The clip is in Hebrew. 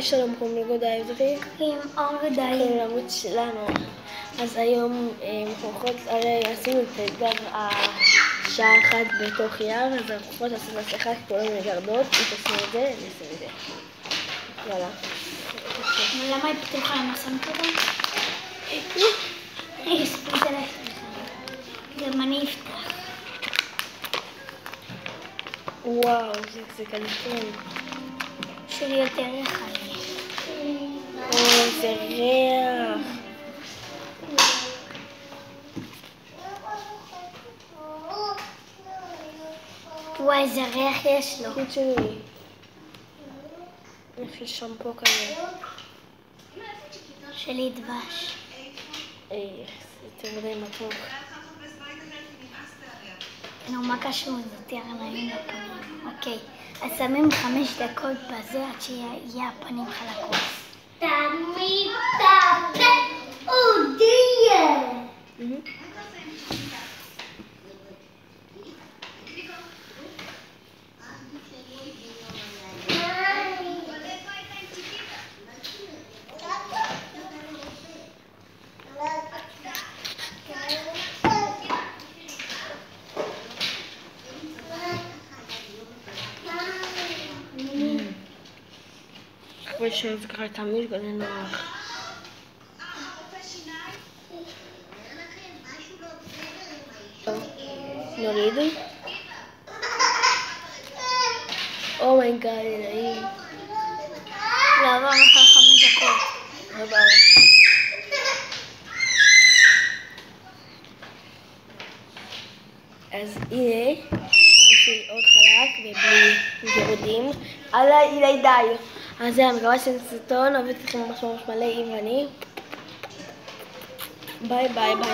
שלום, קוראים לי גודה עברי. עם אור גדאי. קוראים לערוץ שלנו. אז היום עשינו את האתגר השעה 1 בתוך יער, אז אנחנו יכולות לעשות מסכה כי כולנו מגרדות. אם תעשו את זה, אני אעשה את זה. יאללה. למה היא פתוחה? למה שמת אותה? ספריט עליך. גם אני אפתח. וואו, זה קלפון. שלי יותר רחב. איזה ריח. וואי, איזה ריח יש לו. חוץ שלי. יש לי שמפו כזה. שלי דבש. זה יותר מדי מתוק. נו, מה קשור? זה יותר נעים לפנים. אוקיי, אז שמים 5 דקות בזה עד שיהיה הפנים חלקות. תמיד אודיה. ושזה ככה תמיד גודל נוח. נוריד. אומייגאד, נעים. לא עבר אחר 5 דקות. עבר. אז הנה, יש לי עוד חלק ובלי גירודים. הנה די. אז זה המקווה של סרטון, עובד לכם ממש מלא עם אני. ביי ביי ביי.